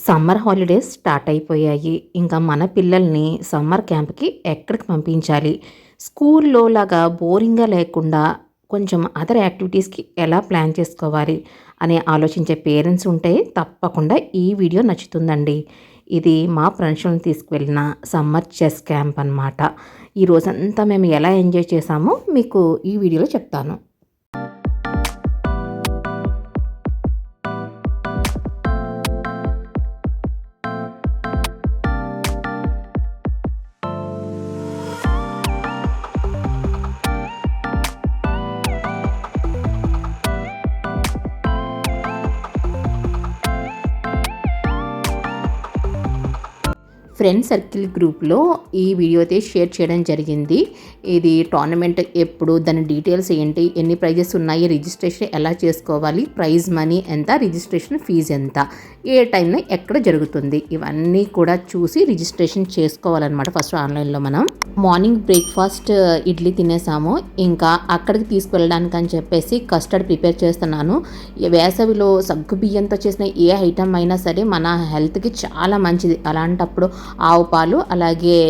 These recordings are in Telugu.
సమ్మర్ హాలిడేస్ స్టార్ట్ అయిపోయాయి. ఇంకా మన పిల్లల్ని సమ్మర్ క్యాంప్‌కి ఎక్కడికి పంపించాలి? స్కూల్‌లో లాగా బోరింగ్‌గా లేకుండా కొంచెం అదర్ యాక్టివిటీస్‌కి ఎలా ప్లాన్ చేసుకోవాలి? అని ఆలోచించే పేరెంట్స్ ఉంటే తప్పకుండా ఈ వీడియో నచ్చుతుందండి. ఇది మా ఫ్రెండ్స్‌ని తీసుకువెళ్ళిన సమ్మర్ చెస్ క్యాంప్ అనమాట. ఈ రోజంతా మేము ఎలా ఎంజాయ్ చేశామో మీకు ఈ వీడియోలో చెప్తాను. ఫ్రెండ్ సర్కిల్ గ్రూప్లో ఈ వీడియో అయితే షేర్ చేయడం జరిగింది. ఇది టోర్నమెంట్ ఎప్పుడు, దాని డీటెయిల్స్ ఏంటి, ఎన్ని ప్రైజెస్ ఉన్నాయి, రిజిస్ట్రేషన్ ఎలా చేసుకోవాలి, ప్రైజ్ మనీ ఎంత, రిజిస్ట్రేషన్ ఫీజు ఎంత, ఏ టైంలో ఎక్కడ జరుగుతుంది, ఇవన్నీ కూడా చూసి రిజిస్ట్రేషన్ చేసుకోవాలన్నమాట. ఫస్ట్ ఆన్లైన్లో మనం మార్నింగ్ బ్రేక్ఫాస్ట్ ఇడ్లీ తినేసాము. ఇంకా అక్కడికి తీసుకువెళ్ళడానికి అని చెప్పేసి కస్టర్డ్ ప్రిపేర్ చేస్తున్నాను. వేసవిలో సగ్గు బియ్యంతో చేసిన ఏ ఐటమ్ అయినా సరే మన హెల్త్కి చాలా మంచిది. అలాంటప్పుడు ఆవు పాలు, అలాగే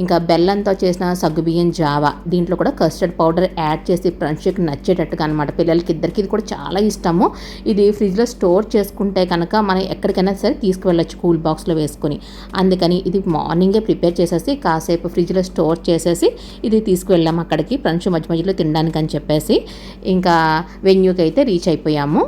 ఇంకా బెల్లంతో చేసిన సగ్గుబియ్యం జావా, దీంట్లో కూడా కస్టర్డ్ పౌడర్ యాడ్ చేసి ఫ్రెండ్స్కి నచ్చేటట్టుగా అనమాట. పిల్లలకి ఇద్దరికి ఇది కూడా చాలా ఇష్టము. ఇది ఫ్రిడ్జ్లో స్టోర్ చేసుకుంటే కనుక మనం ఎక్కడికైనా సరే తీసుకువెళ్ళచ్చు కూల్ బాక్స్లో వేసుకొని. అందుకని ఇది మార్నింగే ప్రిపేర్ చేసేసి కాసేపు ఫ్రిడ్జ్లో స్టోర్ చేసేసి ఇది తీసుకువెళ్ళాము అక్కడికి ఫ్రెండ్స్ మధ్య మధ్యలో తినడానికి అని చెప్పేసి. ఇంకా వెన్యూకి అయితే రీచ్ అయిపోయాము.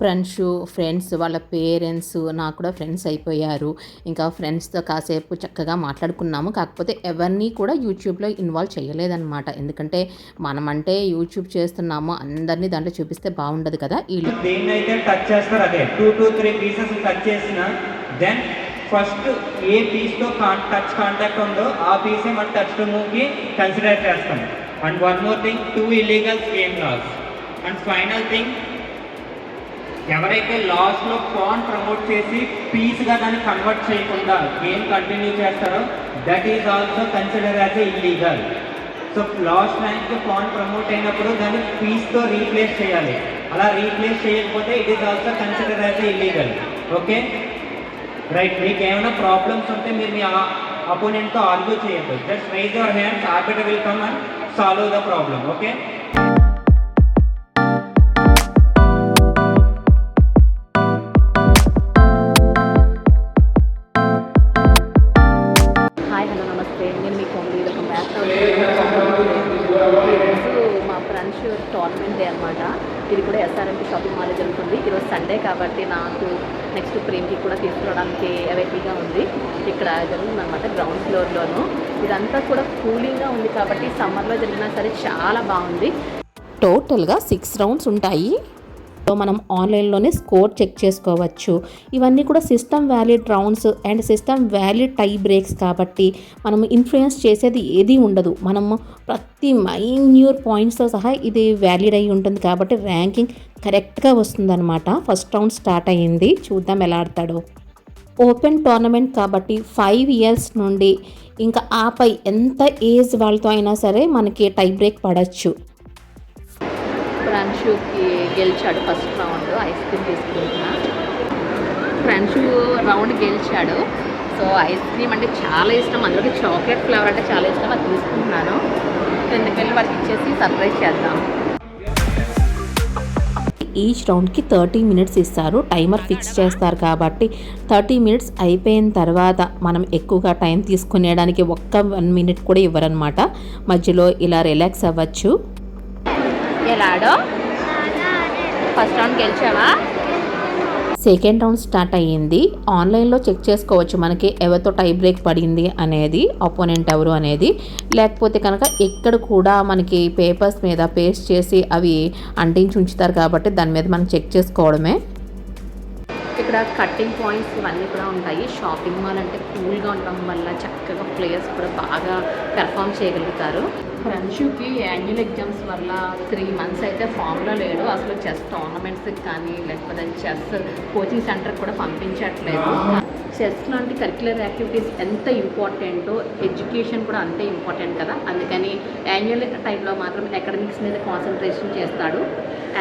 ఫ్రెండ్స్ వాళ్ళ పేరెంట్స్ నాకు కూడా ఫ్రెండ్స్ అయిపోయారు. ఇంకా ఫ్రెండ్స్తో కాసేపు చక్కగా మాట్లాడుకున్నాము. కాకపోతే ఎవరిని కూడా యూట్యూబ్లో ఇన్వాల్వ్ చేయలేదన్నమాట. ఎందుకంటే మనమంటే యూట్యూబ్ చేస్తున్నాము, అందరినీ దాంట్లో చూపిస్తే బాగుండదు కదా. వీళ్ళు దేన్నైతే టచ్ చేస్తారు అదే 2 to 3 పీసెస్ టచ్ చేసిన దెన్ ఫస్ట్ ఏ పీస్తో టచ్ కాంటాక్ట్ ఉందో ఆ పీసే మన టచ్ టు మూవ్కి కన్సిడర్ చేస్తాం. And one more thing, 2 illegal game loss. And final thing, ఎవరైతే లాస్ట్లో పాన్ ప్రమోట్ చేసి పీస్గా దాన్ని కన్వర్ట్ చేయకుండా గేమ్ కంటిన్యూ చేస్తారో that is also consider as a illegal. So last rank pawn promote అయినప్పుడు దాన్ని పీస్తో రీప్లేస్ చేయాలి. అలా రీప్లేస్ చేయకపోతే it is also consider as a illegal. Okay right. మీకు ఏమైనా ప్రాబ్లమ్స్ ఉంటే మీరు మీ అపోనెంట్తో ఆర్గ్యూ చేయొద్దు. Just raise your hands, arbiter will come and solve the problem. Okay. మా ఫ్రెండ్స్ టోర్నమెంట్ డే అనమాట. ఇది కూడా ఎస్ఆర్ఎంపీ షాపింగ్ మాల్ జరుగుతుంది. ఈరోజు సండే కాబట్టి నాకు నెక్స్ట్ ప్రేమ్కి కూడా తీసుకురావడానికి అవైలబుల్గా ఉంది. ఇక్కడ జరుగుతుంది అనమాట గ్రౌండ్ ఫ్లోర్లోను. ఇదంతా కూడా కూలింగ్గా ఉంది కాబట్టి సమ్మర్లో జరిగినా సరే చాలా బాగుంది. టోటల్గా 6 రౌండ్స్ ఉంటాయి. మనం ఆన్లైన్లోనే స్కోర్ చెక్ చేసుకోవచ్చు. ఇవన్నీ కూడా system valid rounds and system valid tie breaks కాబట్టి మనం ఇన్ఫ్లుయెన్స్ చేసేది ఏది ఉండదు. మనము ప్రతి మైన్యూర్ పాయింట్స్తో సహా ఇది వ్యాలిడ్ అయి ఉంటుంది కాబట్టి ర్యాంకింగ్ కరెక్ట్గా వస్తుందన్నమాట. ఫస్ట్ రౌండ్ స్టార్ట్ అయ్యింది, చూద్దాం ఎలా ఆడతాడో. ఓపెన్ టోర్నమెంట్ కాబట్టి 5 years నుండి ఇంకా ఆపై ఎంత ఏజ్ వాళ్ళతో అయినా సరే మనకి టై బ్రేక్ పడవచ్చు. ఫ్రెండ్షుకి గెలిచాడు ఫస్ట్ రౌండ్. ఐస్ క్రీమ్ తీసుకుంటున్నా. ఫ్రెండ్షు రౌండ్ గెలిచాడు. సో ఐస్ క్రీమ్ అంటే చాలా ఇష్టం, అందులోకి చాక్లెట్ ఫ్లేవర్ అంటే చాలా ఇష్టం. అది తీసుకుంటున్నాను. ఎందుకు వెళ్ళి వాడికి ఇచ్చేసి సర్ప్రైజ్ చేద్దాం. ఈచ్ రౌండ్కి 30 minutes ఇస్తారు. టైమర్ ఫిక్స్ చేస్తారు కాబట్టి 30 minutes అయిపోయిన తర్వాత మనం ఎక్కువగా టైం తీసుకునేడానికి ఒక్క 1 minute కూడా ఇవ్వరనమాట. మధ్యలో ఇలా రిలాక్స్ అవ్వచ్చు. ఎలాడో ఫస్ట్ రౌండ్ గెలిచావా? సెకండ్ రౌండ్ స్టార్ట్ అయ్యింది. ఆన్లైన్లో చెక్ చేసుకోవచ్చు మనకి ఎవరితో టై బ్రేక్ పడింది అనేది, అపోనెంట్ ఎవరు అనేది. లేకపోతే కనుక ఇక్కడ కూడా మనకి పేపర్స్ మీద పేస్ట్ చేసి అవి అంటించి ఉంచుతారు కాబట్టి దాని మీద మనం చెక్ చేసుకోవడమే. ఇక్కడ కట్టింగ్ పాయింట్స్ ఇవన్నీ కూడా ఉంటాయి. షాపింగ్ మాల్ అంటే కూల్గా ఉండడం వల్ల చక్కగా ప్లేయర్స్ కూడా బాగా పెర్ఫామ్ చేయగలుగుతారు. ఫ్రెండ్షిప్కి యాన్యువల్ ఎగ్జామ్స్ వల్ల 3 months అయితే ఫామ్లో లేడు. అసలు చెస్ టోర్నమెంట్స్కి కానీ లేకపోతే చెస్ కోచింగ్ సెంటర్కి కూడా పంపించట్లేదు. చెస్ లాంటి కరిక్యులర్ యాక్టివిటీస్ ఎంత ఇంపార్టెంటో ఎడ్యుకేషన్ కూడా అంతే ఇంపార్టెంట్ కదా. అందుకని యాన్యువల్ టైంలో మాత్రం అకాడమిక్స్ మీద కాన్సన్ట్రేషన్ చేస్తాడు.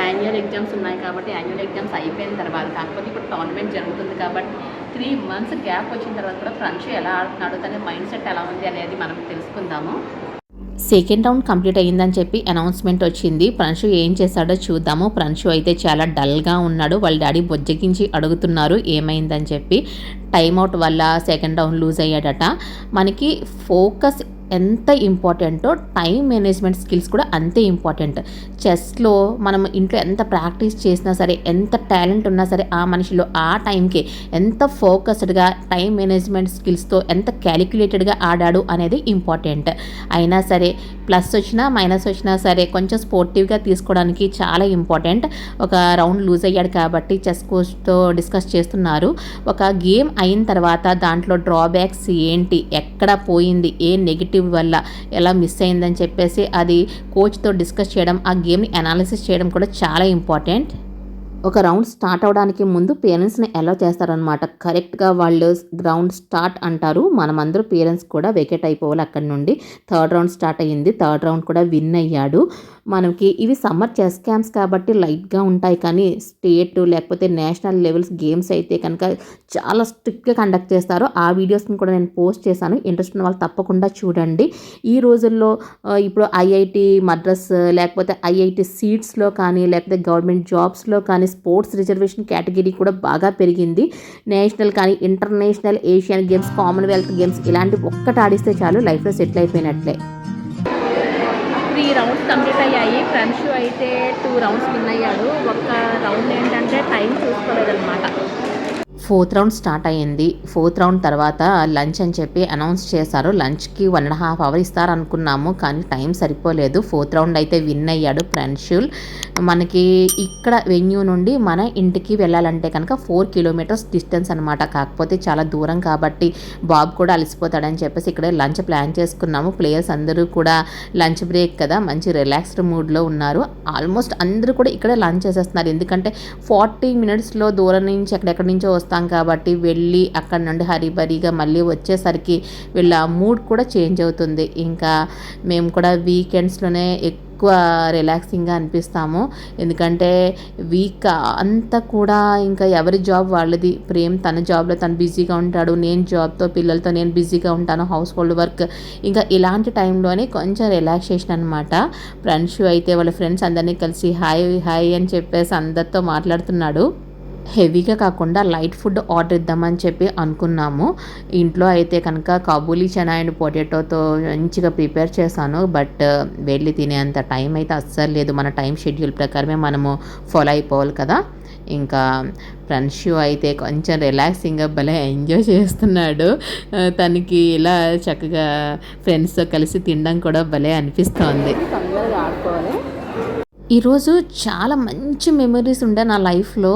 యాన్యువల్ ఎగ్జామ్స్ ఉన్నాయి కాబట్టి యాన్యువల్ ఎగ్జామ్స్ అయిపోయిన తర్వాత, కాకపోతే ఇప్పుడు టోర్నమెంట్ జరుగుతుంది కాబట్టి 3 months గ్యాప్ వచ్చిన తర్వాత కూడా ప్రణశు ఎలా ఆడుతున్నాడు, తన మైండ్ సెట్ ఎలా ఉంది అనేది మనం తెలుసుకుందాము. సెకండ్ రౌండ్ కంప్లీట్ అయ్యిందని చెప్పి అనౌన్స్మెంట్ వచ్చింది. ప్రణశు ఏం చేశాడో చూద్దాము. ప్రణశు అయితే చాలా డల్గా ఉన్నాడు. వాళ్ళ డాడీ బొజ్జగించి అడుగుతున్నారు ఏమైందని చెప్పి. టైమ్అవుట్ వల్ల సెకండ్ రౌండ్ లూజ్ అయ్యాడట. మనకి ఫోకస్ ఎంత ఇంపార్టెంటో టైం మేనేజ్మెంట్ స్కిల్స్ కూడా అంతే ఇంపార్టెంట్. చెస్లో మనం ఇంట్లో ఎంత ప్రాక్టీస్ చేసినా సరే, ఎంత టాలెంట్ ఉన్నా సరే, ఆ మనిషిలో ఆ టైంకి ఎంత ఫోకస్డ్గా టైం మేనేజ్మెంట్ స్కిల్స్తో ఎంత క్యాలిక్యులేటెడ్గా ఆడాడు అనేది ఇంపార్టెంట్. అయినా సరే ప్లస్ వచ్చినా మైనస్ వచ్చినా సరే కొంచెం స్పోర్టివ్గా తీసుకోవడానికి చాలా ఇంపార్టెంట్. ఒక రౌండ్ లూజ్ అయ్యాడు కాబట్టి చెస్ కోచ్తో డిస్కస్ చేస్తున్నారు. ఒక గేమ్ అయిన తర్వాత దాంట్లో డ్రాబ్యాక్స్ ఏంటి, ఎక్కడ పోయింది, ఏ నెగిటివ్ వల్ల ఎలా మిస్ అయిందని చెప్పేసి అది కోచ్తో డిస్కస్ చేయడం, ఆ గేమ్ని అనాలిసిస్ చేయడం కూడా చాలా ఇంపార్టెంట్. ఒక రౌండ్ స్టార్ట్ అవడానికి ముందు పేరెంట్స్ని అలౌ చేస్తారనమాట. కరెక్ట్గా వాళ్ళు రౌండ్ స్టార్ట్ అంటారు. మనమందరూ పేరెంట్స్ కూడా వెకెట్ అయిపోవాలి అక్కడి నుండి. థర్డ్ రౌండ్ స్టార్ట్ అయ్యింది. థర్డ్ రౌండ్ కూడా విన్ అయ్యాడు. మనకి ఇవి సమ్మర్ చెస్ క్యాంప్స్ కాబట్టి లైట్గా ఉంటాయి, కానీ స్టేట్ లేకపోతే నేషనల్ లెవెల్స్ గేమ్స్ అయితే కనుక చాలా స్ట్రిక్ట్గా కండక్ట్ చేస్తారు. ఆ వీడియోస్ని కూడా నేను పోస్ట్ చేశాను. ఇంట్రెస్ట్ ఉన్న వాళ్ళు తప్పకుండా చూడండి. ఈ రోజుల్లో ఇప్పుడు ఐఐటి మద్రాస్ లేకపోతే ఐఐటి సీట్స్లో కానీ లేకపోతే గవర్నమెంట్ జాబ్స్లో కానీ స్పోర్ట్స్ రిజర్వేషన్ కేటగిరీ కూడా బాగా పెరిగింది. నేషనల్ కానీ international Asian games, Commonwealth games ఇలాంటి ఒక్కటి ఆడిస్తే చాలు లైఫ్లో సెటిల్ అయిపోయినట్లే. 3 rounds కంప్లీట్ అయ్యాయి. ప్రణశు అయితే 2 rounds విన్ అయ్యాడు. ఒక్క రౌండ్ ఏంటంటే టైం చూసుకోలేదన్నమాట. 4th రౌండ్ స్టార్ట్ అయ్యింది. 4th రౌండ్ తర్వాత లంచ్ అని చెప్పి అనౌన్స్ చేశారు. లంచ్కి 1.5 hours ఇస్తారనుకున్నాము, కానీ టైం సరిపోలేదు. 4th రౌండ్ అయితే విన్ అయ్యాడు ప్రణశుల్. మనకి ఇక్కడ వెన్యూ నుండి మన ఇంటికి వెళ్ళాలంటే కనుక 4 kilometers డిస్టెన్స్ అనమాట. కాకపోతే చాలా దూరం కాబట్టి బాబు కూడా అలసిపోతాడని చెప్పేసి ఇక్కడే లంచ్ ప్లాన్ చేసుకున్నాము. ప్లేయర్స్ అందరూ కూడా లంచ్ బ్రేక్ కదా, మంచి రిలాక్స్డ్ మూడ్లో ఉన్నారు. ఆల్మోస్ట్ అందరూ కూడా ఇక్కడే లంచ్ చేసేస్తున్నారు. ఎందుకంటే 40 minutesలో దూరం నుంచి ఎక్కడెక్కడి నుంచో వస్తాం కాబట్టి వెళ్ళి అక్కడ నుండి హరిబరిగా మళ్ళీ వచ్చేసరికి వీళ్ళ మూడ్ కూడా చేంజ్ అవుతుంది. ఇంకా మేము కూడా వీకెండ్స్లోనే ఎక్కువ రిలాక్సింగ్గా అనిపిస్తాము. ఎందుకంటే వీక్ అంతా కూడా ఇంకా ఎవరి జాబ్ వాళ్ళది. ప్రేమ్ తన జాబ్లో తను బిజీగా ఉంటాడు, నేను జాబ్తో పిల్లలతో నేను బిజీగా ఉంటాను, హౌస్ హోల్డ్ వర్క్. ఇంకా ఇలాంటి టైంలోనే కొంచెం రిలాక్సేషన్ అనమాట. ప్రణశు అయితే వాళ్ళ ఫ్రెండ్స్ అందరినీ కలిసి హాయ్ హాయ్ అని చెప్పేసి అందరితో మాట్లాడుతున్నాడు. హెవీగా కాకుండా లైట్ ఫుడ్ ఆర్డర్ ఇద్దామని చెప్పి అనుకున్నాము. ఇంట్లో అయితే కనుక కాబూలీ చనా అండ్ పొటాటోతో మంచిగా ప్రిపేర్ చేశాను. బట్ వెళ్ళి తినేంత టైం అయితే అస్సలు లేదు. మన టైం షెడ్యూల్ ప్రకారమే మనము ఫాలో అయిపోవాలి కదా. ఇంకా ప్రణశు అయితే కొంచెం రిలాక్సింగ్గా భలే ఎంజాయ్ చేస్తున్నాడు. తనకి ఇలా చక్కగా ఫ్రెండ్స్తో కలిసి తినడం కూడా భలే అనిపిస్తోంది. తొందరగా ఆడుకోవాలి. ఈరోజు చాలా మంచి మెమరీస్ ఉండే నా లైఫ్లో.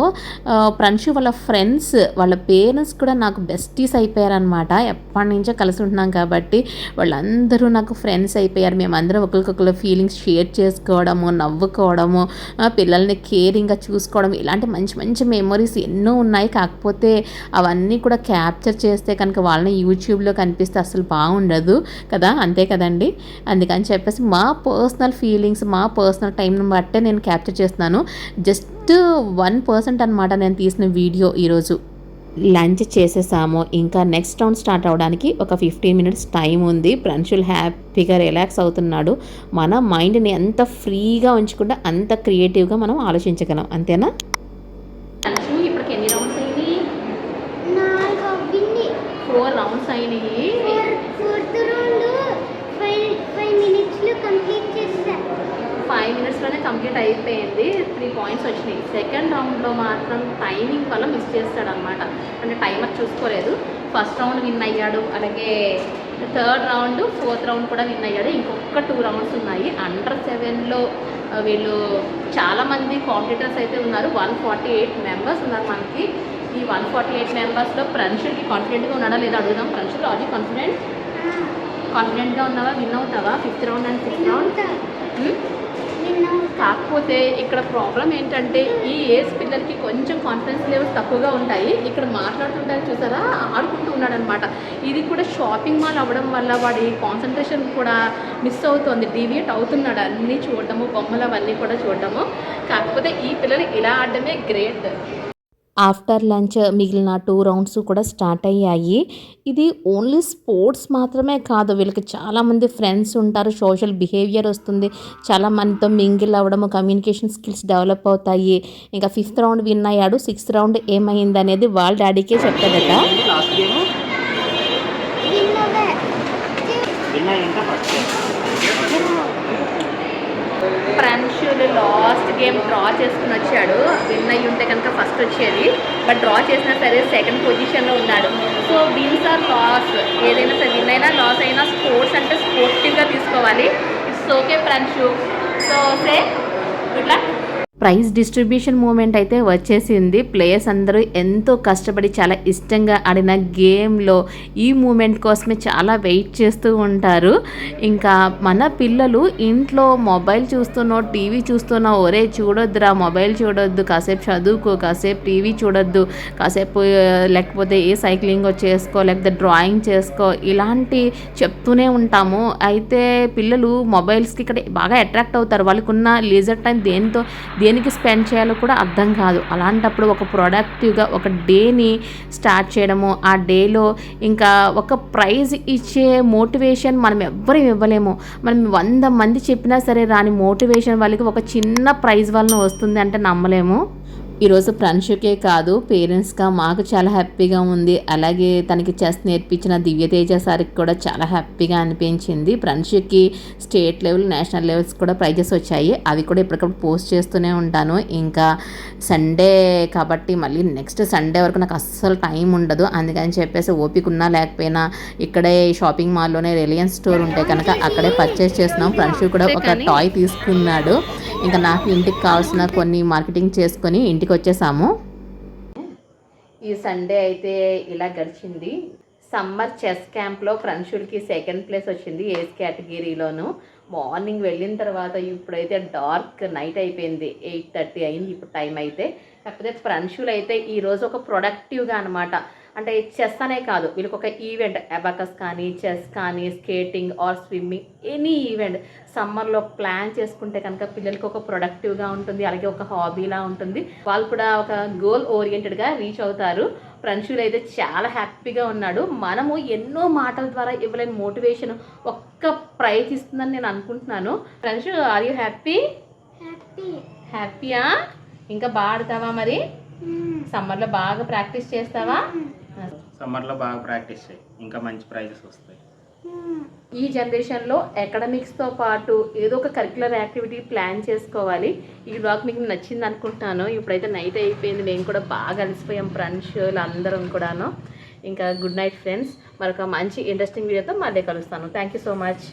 ప్రణశు వాళ్ళ ఫ్రెండ్స్, వాళ్ళ పేరెంట్స్ కూడా నాకు బెస్టీస్ అయిపోయారనమాట. ఎప్పటి నుంచో కలిసి ఉంటున్నాం కాబట్టి వాళ్ళందరూ నాకు ఫ్రెండ్స్ అయిపోయారు. మేమందరం ఒకరికొకరు ఫీలింగ్స్ షేర్ చేసుకోవడము, నవ్వుకోవడము, పిల్లల్ని కేరింగ్గా చూసుకోవడం, ఇలాంటి మంచి మంచి మెమరీస్ ఎన్నో ఉన్నాయి. కాకపోతే అవన్నీ కూడా క్యాప్చర్ చేస్తే కనుక వాళ్ళని యూట్యూబ్లో కనిపిస్తే అసలు బాగుండదు కదా, అంతే కదండి. అందుకని చెప్పేసి మా పర్సనల్ ఫీలింగ్స్, మా పర్సనల్ టైంని బట్టే నేను క్యాప్చర్ చేస్తున్నాను. జస్ట్ 1% అనమాట నేను తీసిన వీడియో. ఈరోజు లంచ్ చేసేసాము. ఇంకా నెక్స్ట్ రౌండ్ స్టార్ట్ అవడానికి ఒక 15 minutes టైం ఉంది. ప్రణశుల్ హ్యాపీగా రిలాక్స్ అవుతున్నాడు. మన మైండ్ని ఎంత ఫ్రీగా ఉంచుకుంటే అంత క్రియేటివ్గా మనం ఆలోచించగలం, అంతేనా? ఇప్పటికి ఎన్ని రౌండ్స్ అయినాయి? 4 rounds అయినాయి. 4th రౌండ్ 5 minutesలో కంప్లీట్ చేసా. 5 minutesలోనే కంప్లీట్ అయిపోయింది. 3 points వచ్చినాయి. సెకండ్ రౌండ్లో మాత్రం టైమింగ్ వల్ల మిస్ చేస్తాడనమాట. అంటే టైమర్ చూసుకోలేదు. ఫస్ట్ రౌండ్ విన్ అయ్యాడు, అలాగే 3rd round 4th round కూడా విన్ అయ్యాడు. ఇంకొక 2 rounds ఉన్నాయి. Under 7లో వీళ్ళు చాలామంది కాంపిటీటర్స్ అయితే ఉన్నారు. 148 members ఉన్నారు మనకి. ఈ 148 members ప్రణశుల్కి కాన్ఫిడెంట్గా ఉన్నాడా లేదా అడుగుదాం. ప్రణశుల్, ఆర్ యూ కాన్ఫిడెంట్గా ఉన్నావా? విన్ అవుతావా 5th round and 6th round? Win అవుతాం. కాకపోతే ఇక్కడ ప్రాబ్లం ఏంటంటే ఈ ఏజ్ పిల్లలకి కొంచెం కాన్ఫిడెన్స్ లెవెల్స్ తక్కువగా ఉంటాయి. ఇక్కడ మాట్లాడుతుంటారు చూసారా, ఆడుకుంటూ ఉన్నాడు అనమాట. ఇది కూడా షాపింగ్ మాల్ అవ్వడం వల్ల వాడి కాన్సన్ట్రేషన్ కూడా మిస్ అవుతుంది, డీవియేట్ అవుతున్నాడు. అన్నీ చూడటము, బొమ్మలు అవన్నీ కూడా చూడటము. కాకపోతే ఈ పిల్లలు ఇలా ఆడడమే గ్రేట్. ఆఫ్టర్ లంచ్ మిగిలిన 2 రౌండ్స్ కూడా స్టార్ట్ అయ్యాయి. ఇది ఓన్లీ స్పోర్ట్స్ మాత్రమే కాదు, వీళ్ళకి చాలామంది ఫ్రెండ్స్ ఉంటారు, సోషల్ బిహేవియర్ వస్తుంది, చాలా మందితో మింగిల్ అవ్వడము, కమ్యూనికేషన్ స్కిల్స్ డెవలప్ అవుతాయి. ఇంకా 5th రౌండ్ విన్ అయ్యాడు. 6th రౌండ్ ఏమైంది అనేది వాళ్ళ డాడీకే చెప్తాడట. లాస్ట్ గేమ్ విన్ అవే. విన్ అయ్యింట ఫస్ట్ ఫ్రెండ్షులు లాస్ట్ గేమ్ డ్రా చేసుకుని వచ్చాడు. విన్ అయ్యి ఉంటే కనుక ఫస్ట్ వచ్చేది, బట్ డ్రా చేసినా సరే సెకండ్ పొజిషన్లో ఉన్నాడు. సో విన్స్ ఆర్ లాస్, ఏదైనా సరే విన్ అయినా లాస్ అయినా స్పోర్ట్స్ అంటే స్పోర్టివ్గా తీసుకోవాలి. It's okay friends. So say good luck. Prize distribution moment అయితే వచ్చేసింది. ప్లేయర్స్ అందరూ ఎంతో కష్టపడి చాలా ఇష్టంగా ఆడిన గేమ్లో ఈ మూమెంట్ కోసమే చాలా వెయిట్ చేస్తూ ఉంటారు. ఇంకా మన పిల్లలు ఇంట్లో మొబైల్ చూస్తున్నో టీవీ చూస్తున్నో, ఒరే చూడొద్దురా మొబైల్ చూడొద్దు, కాసేపు చదువుకో, కాసేపు టీవీ చూడొద్దు, కాసేపు లేకపోతే ఏ సైక్లింగ్ చేసుకో, లేకపోతే డ్రాయింగ్ చేసుకో, ఇలాంటి చెప్తూనే ఉంటాము. అయితే పిల్లలు మొబైల్స్కి ఇక్కడ బాగా అట్రాక్ట్ అవుతారు. వాళ్ళకున్న లీజర్ టైం దేనికి స్పెండ్ చేయాలో కూడా అర్థం కాదు. అలాంటప్పుడు ఒక ప్రొడక్టివ్గా ఒక డేని స్టార్ట్ చేయడము, ఆ డేలో ఇంకా ఒక ప్రైజ్ ఇచ్చే మోటివేషన్ మనం ఎవ్వరూ ఇవ్వలేము. మనం 100 మంది చెప్పినా సరే రాని మోటివేషన్ వాళ్ళకి ఒక చిన్న ప్రైజ్ వలన వస్తుంది అంటే నమ్మలేము. ఈరోజు ఫ్రెండ్షిప్కే కాదు, పేరెంట్స్గా మాకు చాలా హ్యాపీగా ఉంది. అలాగే తనకి చెస్ నేర్పించిన దివ్యతేజ సార్కి కూడా చాలా హ్యాపీగా అనిపించింది. ఫ్రెండ్షిప్కి స్టేట్ లెవెల్, నేషనల్ లెవెల్స్ కూడా ప్రైజెస్ వచ్చాయి. అవి కూడా ఇప్పటికప్పుడు పోస్ట్ చేస్తూనే ఉంటాను. ఇంకా సండే కాబట్టి మళ్ళీ నెక్స్ట్ సండే వరకు నాకు అస్సలు టైం ఉండదు. అందుకని చెప్పేసి ఓపిక ఉన్నా లేకపోయినా ఇక్కడే షాపింగ్ మాల్లోనే రిలయన్స్ స్టోర్ ఉంటే కనుక అక్కడే పర్చేస్ చేస్తున్నాం. ఫ్రెండ్షిప్ కూడా ఒక టాయ్ తీసుకున్నాడు. ఇంకా నాకు ఇంటికి కావాల్సిన కొన్ని మార్కెటింగ్ చేసుకొని ఇంటికి వచ్చేసాము. ఈ సండే అయితే ఇలా గడిచింది. సమ్మర్ చెస్ క్యాంప్లో ఫ్రెండ్షుల్కి 2nd ప్లేస్ వచ్చింది ఏజ్ కేటగిరీలోను. మార్నింగ్ వెళ్ళిన తర్వాత ఇప్పుడైతే డార్క్ నైట్ అయిపోయింది, 8:30 అయింది ఇప్పుడు టైం అయితే. కాకపోతే ఫ్రెండ్షులు అయితే ఈరోజు ఒక ప్రొడక్టివ్గా అనమాట. అంటే చెస్ అనే కాదు, వీళ్ళకి ఒక ఈవెంట్, అబాకస్ కానీ, చెస్ కానీ, skating or swimming, any event సమ్మర్లో ప్లాన్ చేసుకుంటే కనుక పిల్లలకి ఒక ప్రొడక్టివ్గా ఉంటుంది, అలాగే ఒక హాబీలా ఉంటుంది. వాళ్ళు కూడా ఒక గోల్ ఓరియంటెడ్గా రీచ్ అవుతారు. ఫ్రెండ్షులు అయితే చాలా హ్యాపీగా ఉన్నాడు. మనము ఎన్నో మాటల ద్వారా ఇవ్వలేని మోటివేషన్ ఒక్క ప్రైజ్ ఇస్తుందని నేను అనుకుంటున్నాను. ఫ్రెండ్షు, ఆర్ యూ హ్యాపీ? హ్యాపీయా? ఇంకా బాగా ఆడతావా మరి? సమ్మర్లో బాగా ప్రాక్టీస్ చేస్తావా? సమ్మర్లో బాగా ప్రాక్టీస్ చేయి, ఇంకా మంచి ప్రైజెస్ వస్తాయి. ఈ జనరేషన్లో అకాడమిక్స్తో పాటు ఏదో ఒక కరిక్యులర్ యాక్టివిటీ ప్లాన్ చేసుకోవాలి. ఈ బ్లాగ్ మీకు నచ్చింది అనుకుంటున్నాను. ఇప్పుడైతే నైట్ అయిపోయింది, మేము కూడా బాగా అలసిపోయాం ఫ్రెండ్స్ అందరం కూడాను. ఇంకా గుడ్ నైట్ ఫ్రెండ్స్. మరొక మంచి ఇంట్రెస్టింగ్ వీడియోతో మళ్ళీ కలుస్తాను. Thank you so much.